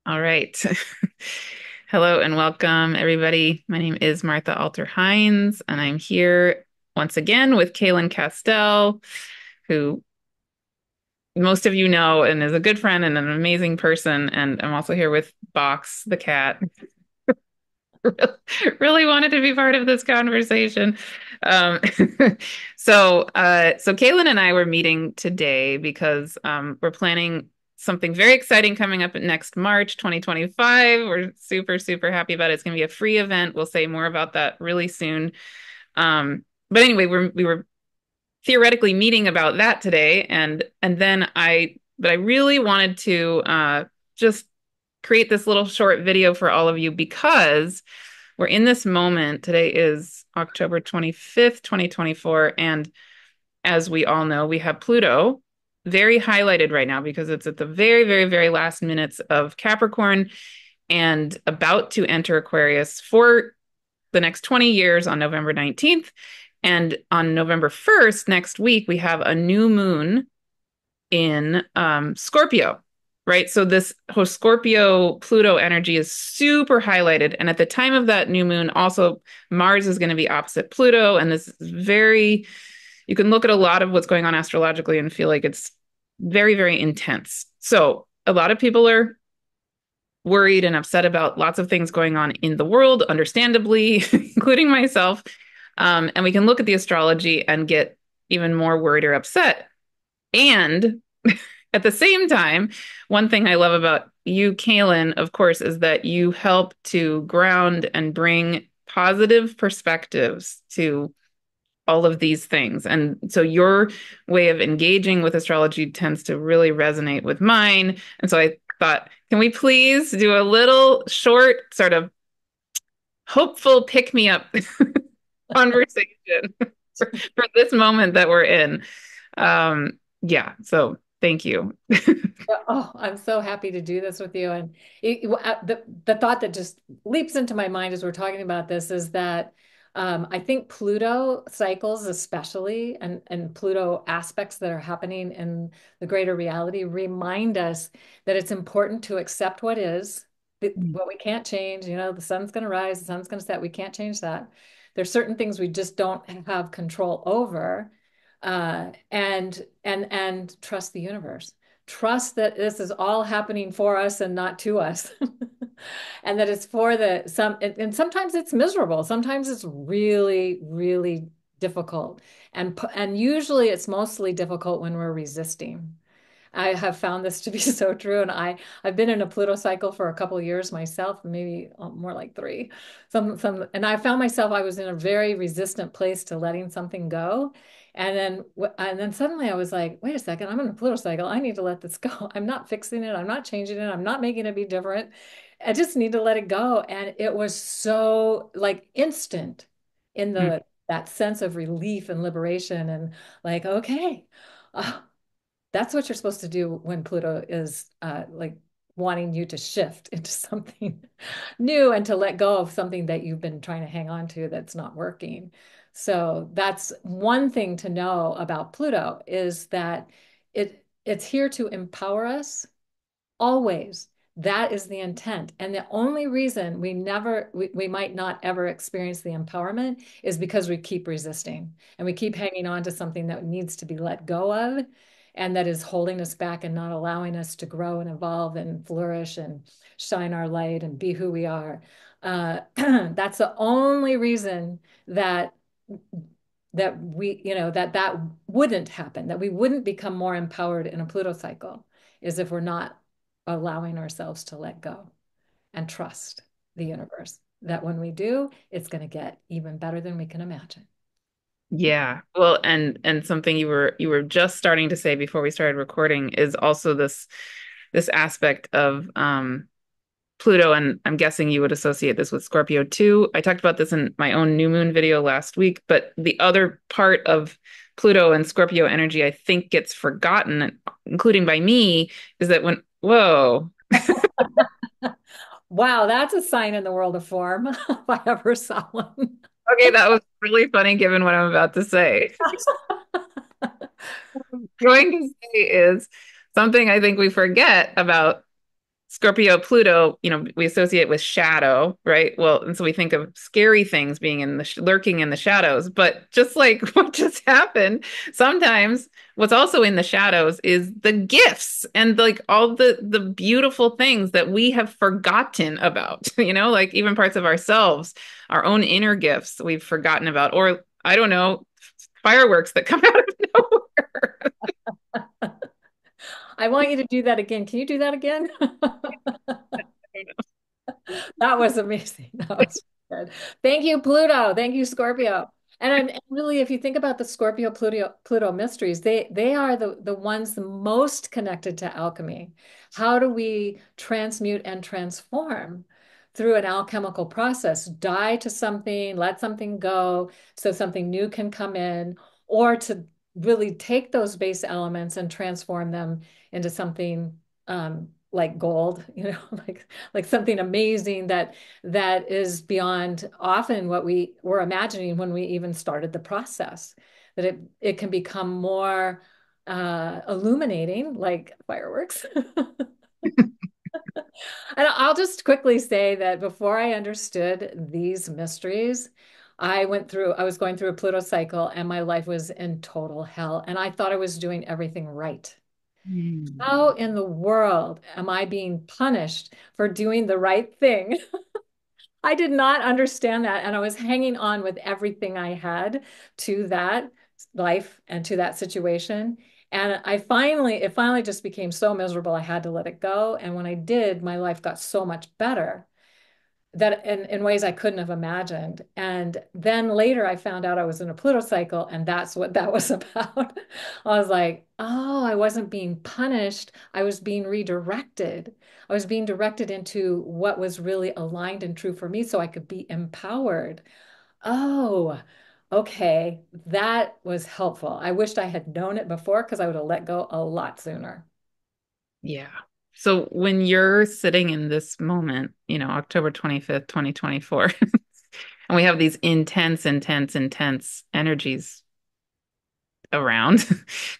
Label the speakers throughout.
Speaker 1: All right. Hello and welcome, everybody. My name is Martha Alter Hines, and I'm here once again with Kaylin Castell, who most of you know and is a good friend and an amazing person. And I'm also here with Box the cat. Really wanted to be part of this conversation. Um, so Kaylin and I were meeting today because we're planning something very exciting coming up next March 2025. We're super, super happy about it. It's going to be a free event. We'll say more about that really soon. But anyway, we were theoretically meeting about that today, and then but I really wanted to just create this little short video for all of you because we're in this moment. Today is October 25th, 2024. And as we all know, we have Pluto very highlighted right now because it's at the very, very, very last minutes of Capricorn and about to enter Aquarius for the next 20 years on November 19th. And on November 1st, next week, we have a new moon in Scorpio, right? So this whole Scorpio Pluto energy is super highlighted. And at the time of that new moon, also Mars is going to be opposite Pluto. And this is you can look at a lot of what's going on astrologically and feel like it's very, very intense. So a lot of people are worried and upset about lots of things going on in the world, understandably, including myself. And we can look at the astrology and get even more worried or upset. And at the same time, one thing I love about you, Kaylin, of course, is that you help to ground and bring positive perspectives to all of these things. And so your way of engaging with astrology tends to really resonate with mine. And so I thought, can we please do a little short, sort of hopeful pick me up conversation for this moment that we're in? Yeah, so thank you.
Speaker 2: Yeah, oh, I'm so happy to do this with you. And the thought that just leaps into my mind as we're talking about this is that I think Pluto cycles, especially, and Pluto aspects that are happening in the greater reality, remind us that it's important to accept what is, what we can't change. You know, the sun's going to rise, the sun's going to set. We can't change that. There's certain things we just don't have control over, and trust the universe. Trust that this is all happening for us and not to us. And that it's for and sometimes it's miserable. Sometimes it's really, really difficult. And usually it's mostly difficult when we're resisting. I have found this to be so true. And I've been in a Pluto cycle for a couple of years myself, maybe more like three. And I found myself, I was in a very resistant place to letting something go. And then suddenly I was like, wait a second, I'm in a Pluto cycle. I need to let this go. I'm not fixing it. I'm not changing it. I'm not making it be different. I just need to let it go. And it was so like instant in that sense of relief and liberation and like, okay. That's what you're supposed to do when Pluto is like wanting you to shift into something new and to let go of something that you've been trying to hang on to that's not working. So that's one thing to know about Pluto is that it's here to empower us always. That is the intent. And the only reason we might not ever experience the empowerment is because we keep resisting and we keep hanging on to something that needs to be let go of and that is holding us back and not allowing us to grow and evolve and flourish and shine our light and be who we are. That's the only reason that that wouldn't happen, that we wouldn't become more empowered in a Pluto cycle, is if we're not allowing ourselves to let go and trust the universe. That when we do, it's going to get even better than we can imagine.
Speaker 1: Yeah. Well, and something you were just starting to say before we started recording is also this aspect of Pluto, and I'm guessing you would associate this with Scorpio too. I talked about this in my own new moon video last week, but the other part of Pluto and Scorpio energy I think gets forgotten, including by me, is that whoa.
Speaker 2: Wow, that's a sign in the world of form if I ever saw one.
Speaker 1: Okay, that was really funny given what I'm about to say. What I'm going to say is something I think we forget about Scorpio, Pluto, we associate with shadow, right? Well, and so we think of scary things being in the lurking in the shadows. But just like what just happened, sometimes what's also in the shadows is the gifts and like all the beautiful things that we have forgotten about, like even parts of ourselves, our own inner gifts we've forgotten about, or I don't know, fireworks that come out of nowhere.
Speaker 2: I want you to do that again. Can you do that again? That was amazing. That was good. Thank you, Pluto. Thank you, Scorpio. And really, if you think about the Scorpio Pluto mysteries, they are the ones the most connected to alchemy. How do we transmute and transform through an alchemical process? Die to something, let something go, so something new can come in, or to really take those base elements and transform them into something like gold, like something amazing that is beyond often what we were imagining when we even started the process. That it can become more illuminating, like fireworks. And I'll just quickly say that before I understood these mysteries, I was going through a Pluto cycle and my life was in total hell. And I thought I was doing everything right.
Speaker 1: Hmm.
Speaker 2: How in the world am I being punished for doing the right thing? I did not understand that. And I was hanging on with everything I had to that life and to that situation. And it finally just became so miserable. I had to let it go. And when I did, my life got so much better that in ways I couldn't have imagined. And then later I found out I was in a Pluto cycle, and that's what that was about. I was like, oh, I wasn't being punished. I was being redirected. I was being directed into what was really aligned and true for me so I could be empowered. Oh, okay. That was helpful. I wished I had known it before because I would have let go a lot sooner.
Speaker 1: Yeah. So when you're sitting in this moment, October 25th, 2024, and we have these intense, intense, intense energies around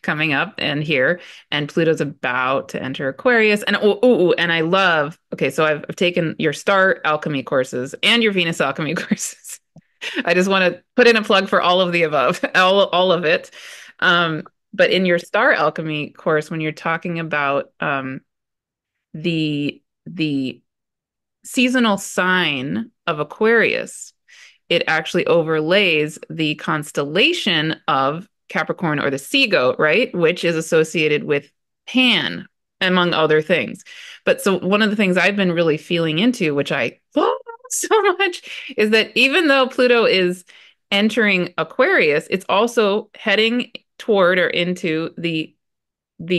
Speaker 1: coming up and here, and Pluto's about to enter Aquarius. And and I love, okay, so I've taken your star alchemy courses and your Venus alchemy courses. I just want to put in a plug for all of the above, all of it. But in your star alchemy course, when you're talking about the seasonal sign of Aquarius, it actually overlays the constellation of Capricorn or the sea goat, right? Which is associated with Pan, among other things. But so one of the things I've been really feeling into, which I love so much, is that even though Pluto is entering Aquarius, it's also heading toward or into the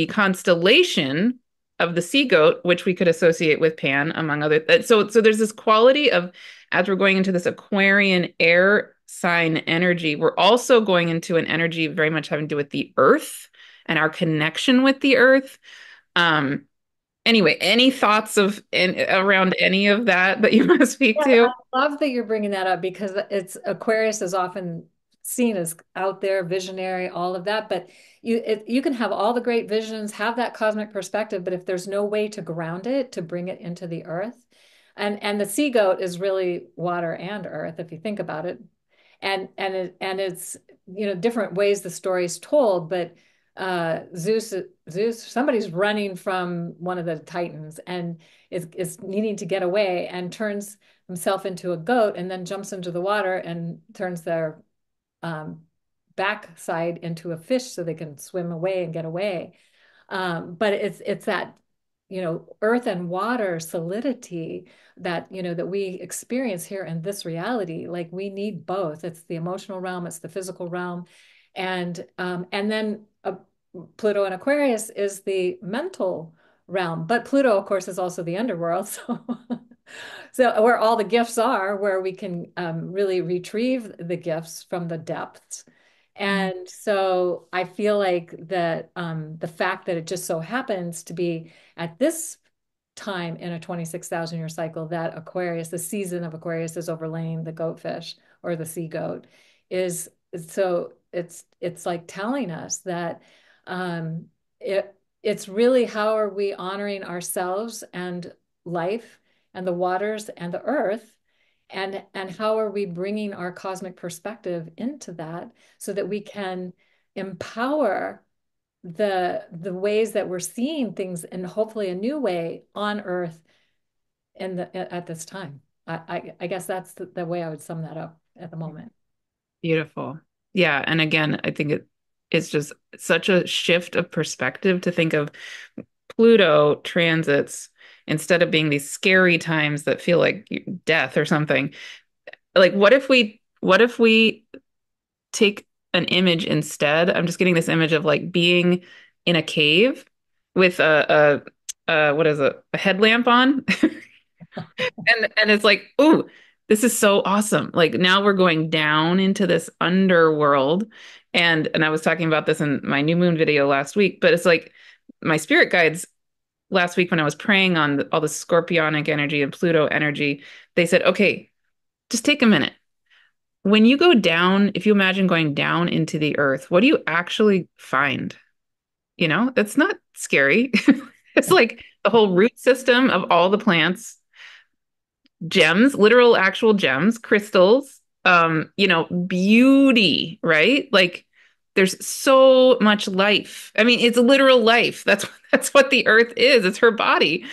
Speaker 1: constellation of the sea goat, which we could associate with Pan, among other. So there's this quality of, as we're going into this Aquarian air sign energy, we're also going into an energy very much having to do with the earth and our connection with the earth. Um, anyway, any thoughts around any of that you want to speak
Speaker 2: Yeah,
Speaker 1: to?
Speaker 2: I love that you're bringing that up because it's Aquarius is often seen as out there, visionary, all of that. But you can have all the great visions, have that cosmic perspective, but if there's no way to ground it, to bring it into the earth, and the sea goat is really water and earth, if you think about it, and it's different ways the story's told, but Zeus somebody's running from one of the Titans and is needing to get away and turns himself into a goat and then jumps into the water and turns their um, backside into a fish so they can swim away and get away. But it's that, earth and water solidity that, that we experience here in this reality. Like we need both. It's the emotional realm, it's the physical realm. And then Pluto and Aquarius is the mental realm. But Pluto, of course, is also the underworld. So where all the gifts are, where we can really retrieve the gifts from the depths. And so I feel like that the fact that it just so happens to be at this time in a 26,000 year cycle that Aquarius, the season of Aquarius is overlaying the goatfish or the sea goat is so it's like telling us that um, it it's really how are we honoring ourselves and life and the waters and the earth, and how are we bringing our cosmic perspective into that so that we can empower the ways that we're seeing things in hopefully a new way on earth in the at this time. I guess that's the way I would sum that up at the moment.
Speaker 1: Beautiful. Yeah, and again, I think it's just such a shift of perspective to think of Pluto transits instead of being these scary times that feel like death or something. Like what if we take an image instead? I'm just getting this image of like being in a cave with a what is it? A headlamp on. And it's like, ooh, this is so awesome. Like now we're going down into this underworld. And I was talking about this in my new moon video last week, but it's like my spirit guides last week when I was praying on all the scorpionic energy and Pluto energy, they said, okay, just take a minute. When you go down, if you imagine going down into the earth, what do you actually find? You know, that's not scary. It's like the whole root system of all the plants, gems, literal actual gems, crystals, beauty, right? Like there's so much life. I mean, it's literal life. That's what the earth is. It's her body.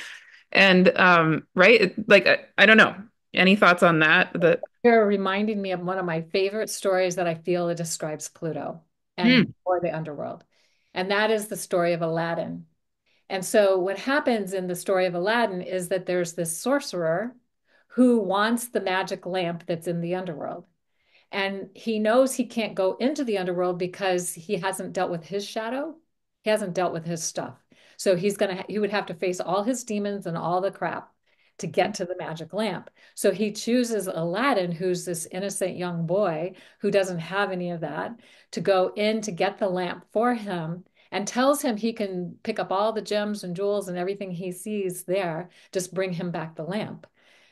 Speaker 1: And right? Like I don't know. Any thoughts on that? That
Speaker 2: You're reminding me of one of my favorite stories that I feel it describes Pluto and
Speaker 1: Hmm.
Speaker 2: or the underworld. And that is the story of Aladdin. And so what happens in the story of Aladdin is that there's this sorcerer who wants the magic lamp that's in the underworld. And he knows he can't go into the underworld because he hasn't dealt with his shadow. He hasn't dealt with his stuff. So he would have to face all his demons and all the crap to get to the magic lamp. So he chooses Aladdin, who's this innocent young boy who doesn't have any of that, to go in to get the lamp for him and tells him he can pick up all the gems and jewels and everything he sees there, just bring him back the lamp.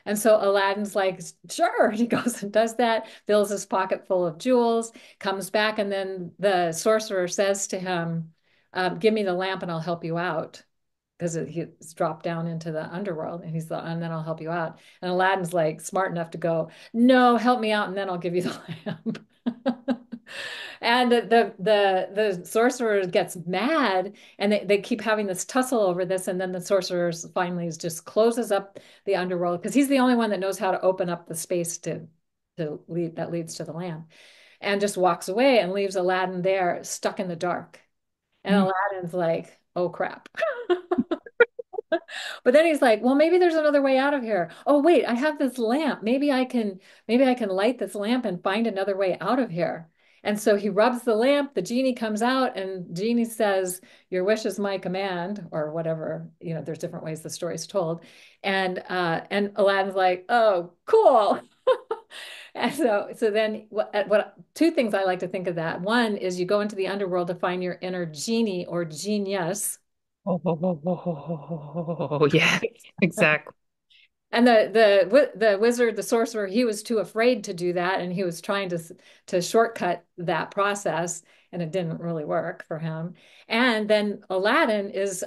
Speaker 2: And so Aladdin's like, sure. He goes and does that, fills his pocket full of jewels, comes back, and then the sorcerer says to him, give me the lamp and I'll help you out. Because he's dropped down into the underworld and and then I'll help you out. And Aladdin's like smart enough to go, no, help me out, and then I'll give you the lamp. And the sorcerer gets mad and they keep having this tussle over this. And then the sorcerer finally just closes up the underworld because he's the only one that knows how to open up the space to lead that leads to the lamp, and just walks away and leaves Aladdin there stuck in the dark. And
Speaker 1: Hmm.
Speaker 2: Aladdin's like, oh crap. But then he's like, well, maybe there's another way out of here. Oh, wait, I have this lamp. Maybe I can light this lamp and find another way out of here. And so he rubs the lamp, the genie comes out, and genie says, your wish is my command, or whatever. There's different ways the story's told. And Aladdin's like, oh, cool. And so then what two things I like to think of that. One is you go into the underworld to find your inner genie or genius.
Speaker 1: Oh, yeah, exactly.
Speaker 2: And the wizard, the sorcerer, he was too afraid to do that, and he was trying to shortcut that process, and it didn't really work for him. And then Aladdin is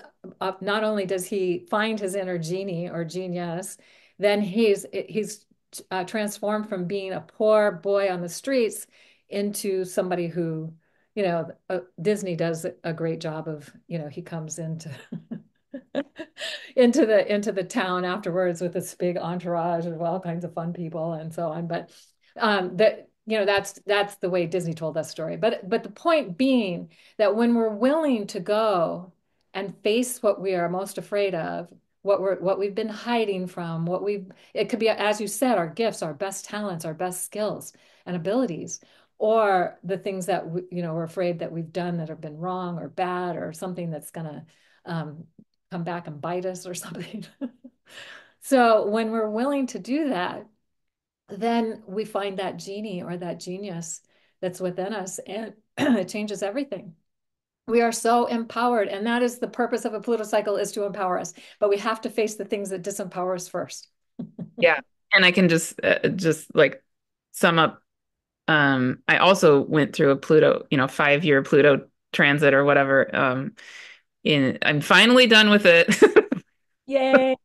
Speaker 2: not only does he find his inner genie or genius, then he's transformed from being a poor boy on the streets into somebody who, Disney does a great job of, he comes into into the town afterwards with this big entourage of all kinds of fun people and so on. But that's the way Disney told that story. But the point being that when we're willing to go and face what we are most afraid of, what we've been hiding from, it could be, as you said, our gifts, our best talents, our best skills and abilities, or the things that we're afraid that we've done that have been wrong or bad or something that's gonna um, come back and bite us or something. So when we're willing to do that, then we find that genie or that genius that's within us, and it changes everything. We are so empowered, and that is the purpose of a Pluto cycle, is to empower us. But we have to face the things that disempower us first.
Speaker 1: Yeah. And I can just like sum up. I also went through a Pluto, 5-year Pluto transit or whatever. I'm finally done with it.
Speaker 2: Yay.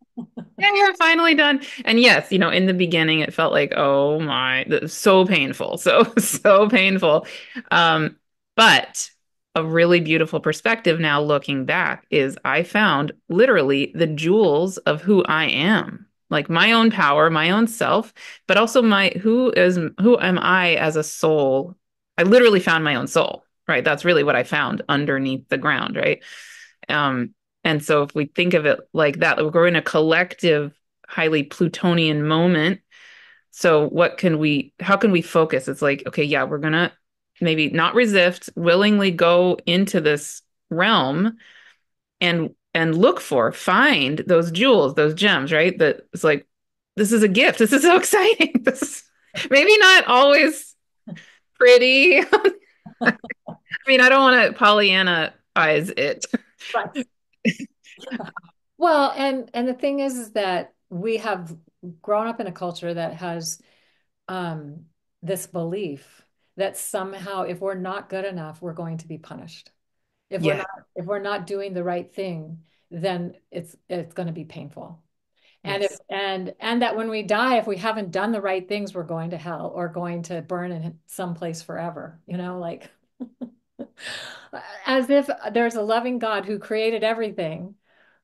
Speaker 1: Yeah, yeah, finally done. And yes, in the beginning it felt like, oh my, that was so painful. So, so painful. Um, but a really beautiful perspective now looking back is I found literally the jewels of who I am. Like my own power, my own self, but also my who am I as a soul? I literally found my own soul, right? That's really what I found underneath the ground, right? Um, and so if we think of it like that, we're in a collective, highly Plutonian moment. So how can we focus? It's like, okay, yeah, we're gonna maybe not resist, willingly go into this realm and find those jewels, those gems, right? That it's like, this is a gift. This is so exciting. This is maybe not always pretty. I mean, I don't want to Pollyanna-ize it.
Speaker 2: Right. Well, and the thing is that we have grown up in a culture that has um, this belief that somehow if we're not good enough, we're going to be punished. If we're
Speaker 1: Yeah.
Speaker 2: not if we're not doing the right thing, then it's going to be painful. And if
Speaker 1: Yes.
Speaker 2: and that when we die, if we haven't done the right things, we're going to hell or going to burn in some place forever. Like as if there's a loving God who created everything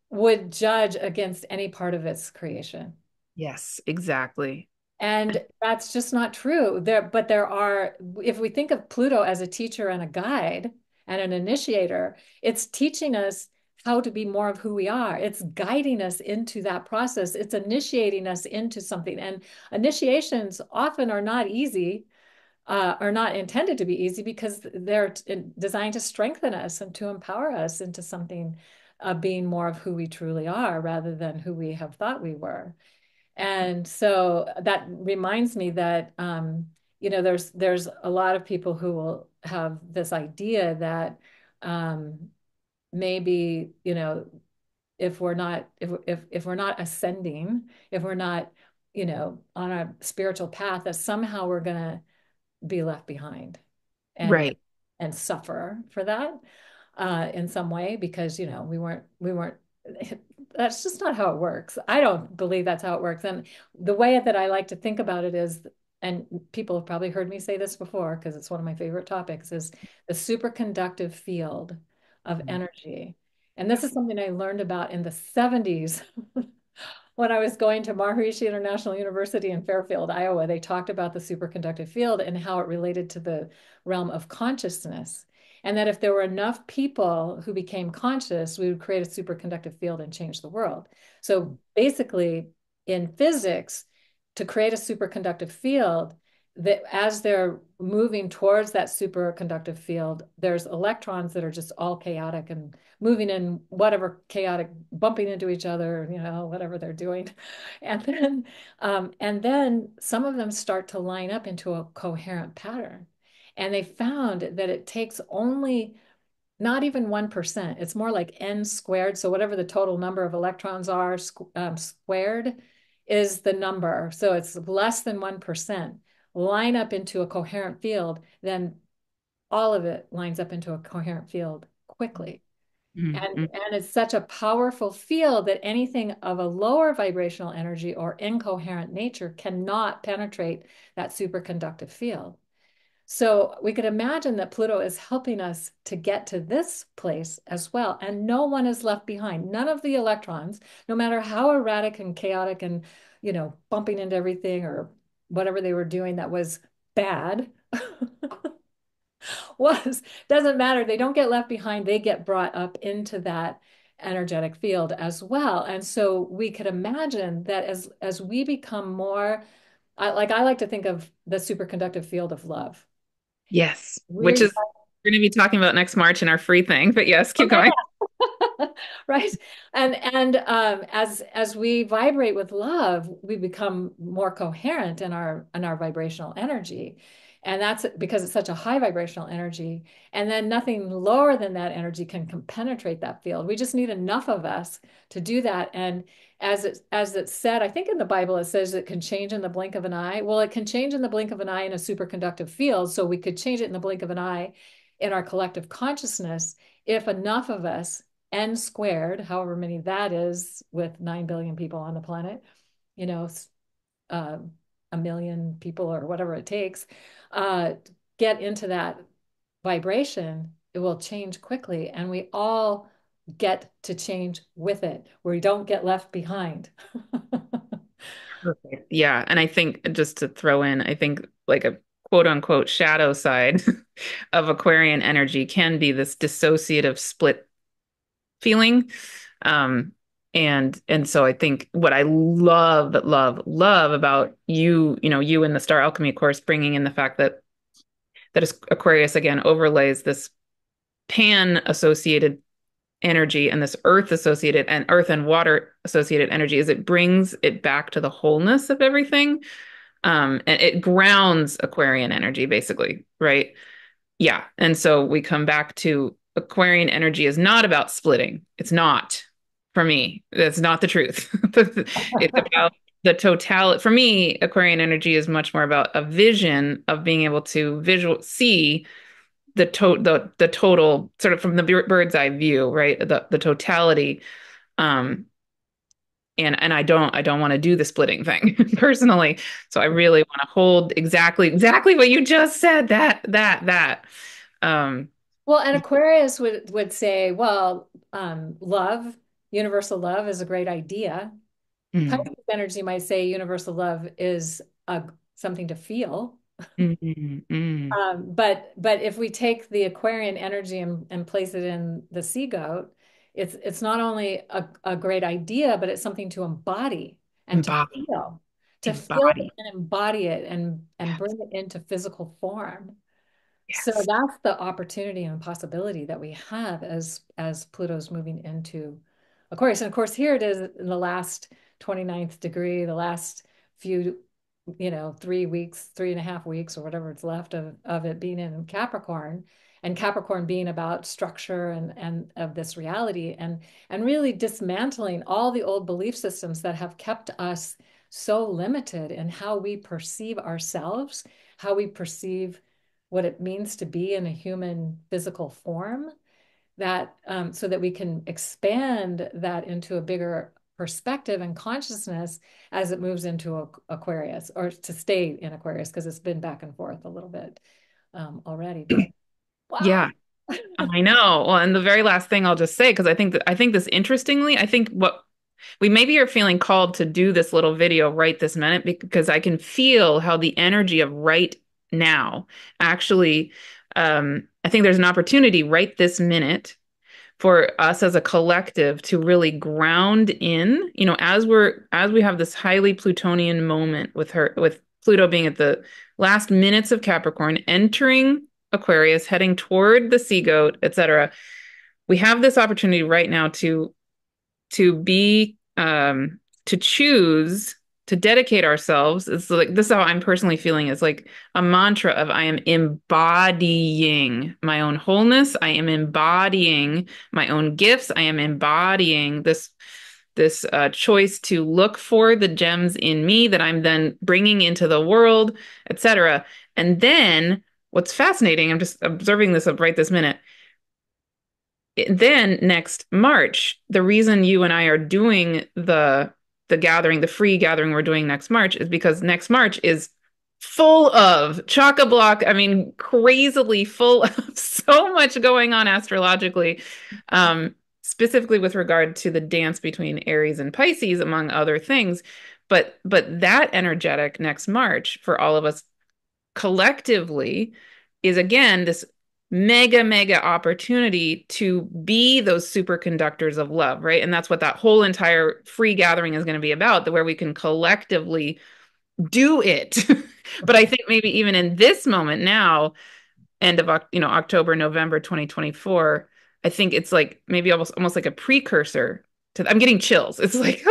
Speaker 2: would judge against any part of its creation.
Speaker 1: Yes, exactly.
Speaker 2: And that's just not true. But there are, if we think of Pluto as a teacher and a guide and an initiator, it's teaching us how to be more of who we are. It's guiding us into that process. It's initiating us into something. And initiations often are not easy, are not intended to be easy because they're designed to strengthen us and to empower us into something, being more of who we truly are rather than who we have thought we were. And so that reminds me that there's a lot of people who will have this idea that maybe if we're not ascending, if we're not on a spiritual path, that somehow we're going to be left behind and
Speaker 1: Right.
Speaker 2: suffer for that in some way because we weren't that's just not how it works. I don't believe that's how it works. And the way that I like to think about it is, and people have probably heard me say this before because it's one of my favorite topics, is the superconductive field of energy. And this is something I learned about in the 70s when I was going to Maharishi International University in Fairfield, Iowa. They talked about the superconductive field and how it related to the realm of consciousness. And that if there were enough people who became conscious, we would create a superconductive field and change the world. So basically, in physics, to create a superconductive field, that as they're moving towards that superconductive field, there's electrons that are just all chaotic and moving in whatever chaotic, bumping into each other, whatever they're doing. And then some of them start to line up into a coherent pattern. And they found that it takes only not even 1%. It's more like n squared. So whatever the total number of electrons are squared is the number. So it's less than 1% line up into a coherent field, then all of it lines up into a coherent field quickly.
Speaker 1: Mhm.
Speaker 2: And it's such a powerful field that anything of a lower vibrational energy or incoherent nature cannot penetrate that superconductive field. So we could imagine that Pluto is helping us to get to this place as well. And no one is left behind. None of the electrons, no matter how erratic and chaotic and, bumping into everything or whatever they were doing that was bad, was doesn't matter. They don't get left behind. They get brought up into that energetic field as well. And so we could imagine that as we become more, I like to think of the superconductive field of love.
Speaker 1: Yes, which
Speaker 2: We
Speaker 1: is we're going to be talking about next March in our free thing. But yes, keep
Speaker 2: Okay,
Speaker 1: going.
Speaker 2: right. And as we vibrate with love, we become more coherent in our vibrational energy. And that's because it's such a high vibrational energy. And then nothing lower than that energy can penetrate that field. We just need enough of us to do that. And as it's said, I think in the Bible it says it can change in the blink of an eye. Well, it can change in the blink of an eye in a superconductive field. So we could change it in the blink of an eye in our collective consciousness if enough of us n squared, however many that is, with 9 billion people on the planet, you know, uh, a million people or whatever it takes, uh, get into that vibration, it will change quickly. And we all get to change with it, where we don't get left behind.
Speaker 1: Perfect. Yeah. And I think just to throw in, I think like a quote unquote shadow side of Aquarian energy can be this dissociative split feeling. Um, and so I think what I love about you, you in the Star Alchemy course, bringing in the fact that is Aquarius again overlays this pan associated energy and this earth associated and earth and water associated energy is it brings it back to the wholeness of everything. And it grounds Aquarian energy basically, right? Yeah. And so we come back to Aquarian energy is not about splitting. It's not for me. That's not the truth. It's about the total. For me, Aquarian energy is much more about a vision of being able to visual see the total sort of from the bird's eye view, right? The totality. Um, and I don't want to do the splitting thing personally. So I really want to hold exactly what you just said. That. Um,
Speaker 2: Well, and Aquarius would say, well, love, universal love is a great idea.
Speaker 1: mm,
Speaker 2: Pisces energy might say universal love is something to feel.
Speaker 1: mm.
Speaker 2: But if we take the Aquarian energy and place it in the sea goat, it's not only a great idea, but it's something to embody and
Speaker 1: Embody,
Speaker 2: to feel it
Speaker 1: embody.
Speaker 2: and embody it and
Speaker 1: Yes,
Speaker 2: bring it into physical form. So
Speaker 1: yes.
Speaker 2: that's the opportunity and possibility that we have as Pluto's moving into Aquarius. And of course, here it is in the last 29th degree, the last few, 3 weeks, 3.5 weeks, or whatever it's left of it being in Capricorn, and Capricorn being about structure and of this reality and really dismantling all the old belief systems that have kept us so limited in how we perceive ourselves, how we perceive what it means to be in a human physical form, that so that we can expand that into a bigger perspective and consciousness as it moves into Aquarius, or to stay in Aquarius, because it's been back and forth a little bit already. But wow.
Speaker 1: Yeah, I know. Well, and the very last thing I'll just say, because I think this interestingly, I think what we maybe are feeling called to do this little video right this minute because I can feel how the energy of right now actually, I think there's an opportunity right this minute for us as a collective to really ground in, as we have this highly Plutonian moment with Pluto being at the last minutes of Capricorn, entering Aquarius, heading toward the sea goat, etc. We have this opportunity right now to be to choose to dedicate ourselves. It's like this is how I'm personally feeling. It's like a mantra of I am embodying my own wholeness. I am embodying my own gifts. I am embodying this choice to look for the gems in me that I'm then bringing into the world, etc. And then what's fascinating, I'm just observing this right this minute, then next March, the reason you and I are doing the gathering, the free gathering we're doing next March is because next March is full of chock-a-block, I mean, crazily full of so much going on astrologically, specifically with regard to the dance between Aries and Pisces, among other things. But that energetic next March for all of us collectively is again this mega opportunity to be those superconductors of love, right? And that's what that whole entire free gathering is going to be about, where we can collectively do it. But I think maybe even in this moment now, end of October, November 2024, I think it's like maybe almost like a precursor to I'm getting chills. It's like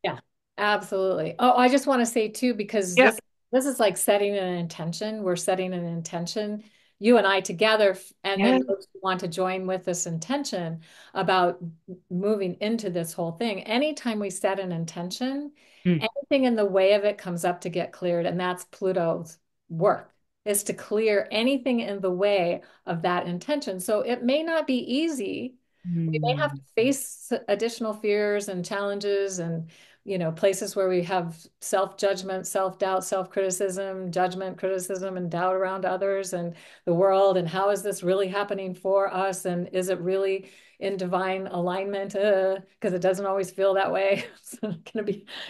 Speaker 2: Yeah, absolutely. Oh, I just want to say too, because
Speaker 1: yeah,
Speaker 2: this is like setting an intention. We're setting an intention, you and I together, and then
Speaker 1: yeah.
Speaker 2: those who want to join with this intention about moving into this whole thing. Anytime we set an intention,
Speaker 1: Mm.
Speaker 2: anything in the way of it comes up to get cleared, and that's Pluto's work, is to clear anything in the way of that intention. So it may not be easy, We may have to
Speaker 1: Mm.
Speaker 2: face additional fears and challenges and, places where we have self-judgment, self-doubt, self-criticism, judgment, criticism, and doubt around others and the world. And how is this really happening for us? And is it really in divine alignment? Because it doesn't always feel that way. So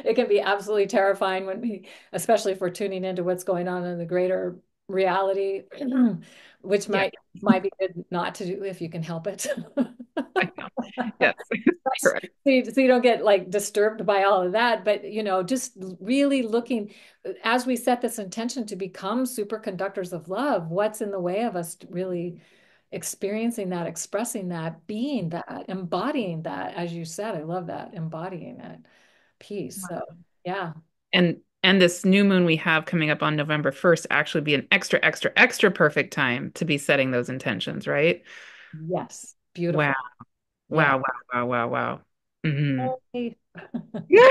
Speaker 2: it can be absolutely terrifying especially if we're tuning into what's going on in the greater reality, which
Speaker 1: Yeah,
Speaker 2: might be good not to do if you can help it.
Speaker 1: I know. Yes, correct.
Speaker 2: So you don't get like disturbed by all of that, but just really looking as we set this intention to become superconductors of love, what's in the way of us really experiencing that, expressing that, being that, embodying that, as you said, I love that, embodying it, peace. So yeah,
Speaker 1: And this new moon we have coming up on November 1st actually be an extra, extra, extra perfect time to be setting those intentions, right?
Speaker 2: yes,
Speaker 1: Wow.
Speaker 2: beautiful. Yeah.
Speaker 1: Wow, wow, wow, wow, wow. Hmm.
Speaker 2: Yay.
Speaker 1: Yeah.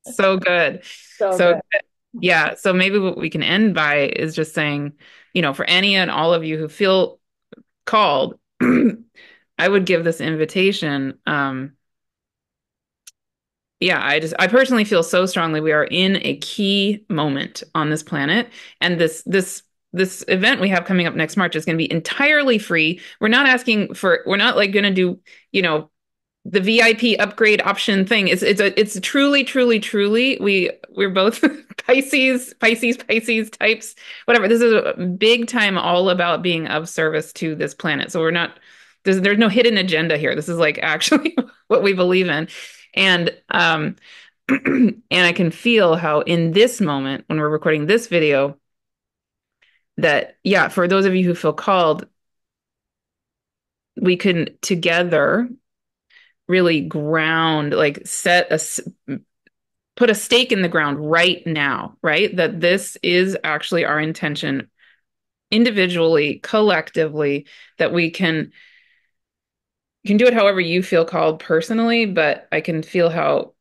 Speaker 1: So good.
Speaker 2: So
Speaker 1: So
Speaker 2: good.
Speaker 1: yeah, so maybe what we can end by is just saying, for any and all of you who feel called, I would give this invitation. Yeah, I personally feel so strongly we are in a key moment on this planet, and this event we have coming up next March is going to be entirely free. We're not like going to do, you know, the VIP upgrade option thing. It's truly, truly, truly. We're both Pisces types, whatever. This is a big time all about being of service to this planet. So we're not there's no hidden agenda here. This is like actually what we believe in. And and I can feel how in this moment when we're recording this video that yeah, for those of you who feel called, we can together really ground like put a stake in the ground right now, right? That this is actually our intention individually, collectively, that we can do it however you feel called personally, but I can feel how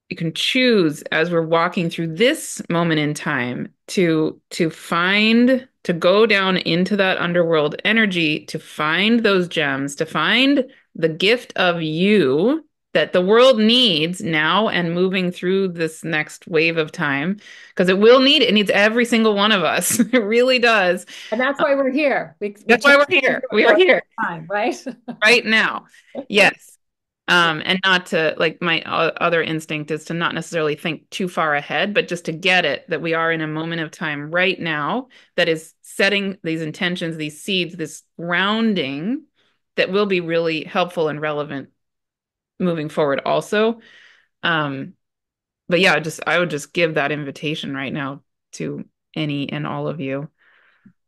Speaker 1: you can choose as we're walking through this moment in time to go down into that underworld energy, to find those gems, to find the gift of you that the world needs now and moving through this next wave of time, because it needs every single one of us. It really does.
Speaker 2: And that's why we're here. We
Speaker 1: That's
Speaker 2: chose
Speaker 1: why we're
Speaker 2: to do
Speaker 1: here.
Speaker 2: it
Speaker 1: We
Speaker 2: for
Speaker 1: are
Speaker 2: a
Speaker 1: here
Speaker 2: time, right?
Speaker 1: right now. Yes.
Speaker 2: Yeah.
Speaker 1: And not to like my other instinct is to not necessarily think too far ahead, but just to get it that we are in a moment of time right now that is setting these intentions, these seeds, this grounding that will be really helpful and relevant moving forward also. Um, but yeah, I would just give that invitation right now to any and all of you.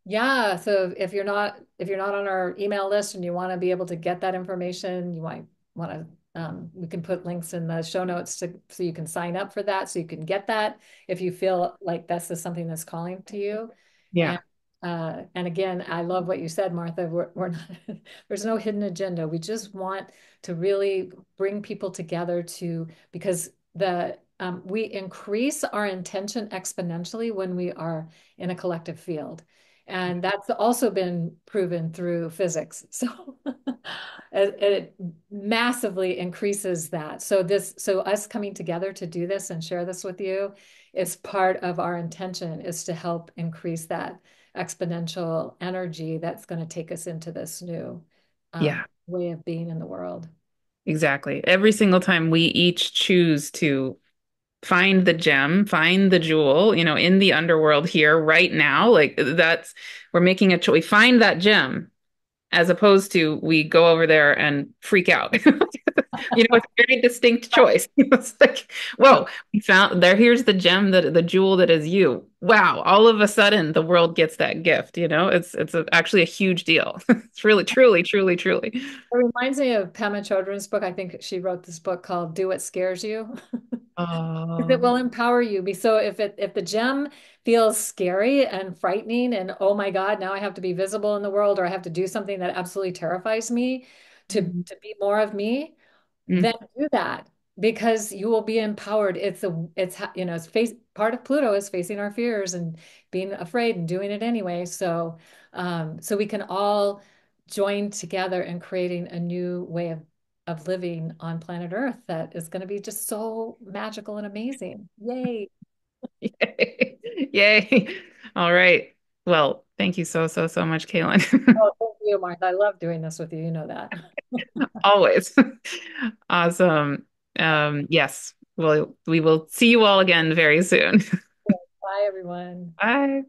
Speaker 2: Yeah, so if you're not on our email list and you want to be able to get that information, you might want to we can put links in the show notes so you can sign up for that, so you can get that if you feel like this is something that's calling to you. And
Speaker 1: Yeah.
Speaker 2: again, I love what you said, Martha. We're not there's no hidden agenda. We just want to really bring people together because we increase our intention exponentially when we are in a collective field. And that's also been proven through physics. So it massively increases that. So us coming together to do this and share this with you is part of our intention, is to help increase that exponential energy that's going to take us into this new
Speaker 1: Yeah.
Speaker 2: way of being in the world.
Speaker 1: Exactly. Every single time we each choose to find the gem, find the jewel, in the underworld here right now. Like we're making a choice. We find that gem as opposed to we go over there and freak out. It's a very distinct choice. It's like, whoa, we found there, here's the gem the jewel that is you. Wow, all of a sudden the world gets that gift, actually a huge deal. It's really, truly, truly, truly.
Speaker 2: It reminds me of Pema Chodron's book. I think she wrote this book called Do What Scares You. It
Speaker 1: Oh.
Speaker 2: will empower you. So if the gem feels scary and frightening and oh my God, now I have to be visible in the world or I have to do something that absolutely terrifies me to be more of me,
Speaker 1: Mm.
Speaker 2: then do that because you will be empowered. It's part of Pluto is facing our fears and being afraid and doing it anyway. So we can all join together and creating a new way of living on planet Earth that is going to be just so magical and amazing. Yay.
Speaker 1: Yay. Yay. All right. Well, thank you so, so, so much, Kaylin.
Speaker 2: Oh, thank you, Martha. I love doing this with you. You know that.
Speaker 1: Always. Awesome. Yes, we will see you all again very soon.
Speaker 2: Bye, everyone.
Speaker 1: Bye.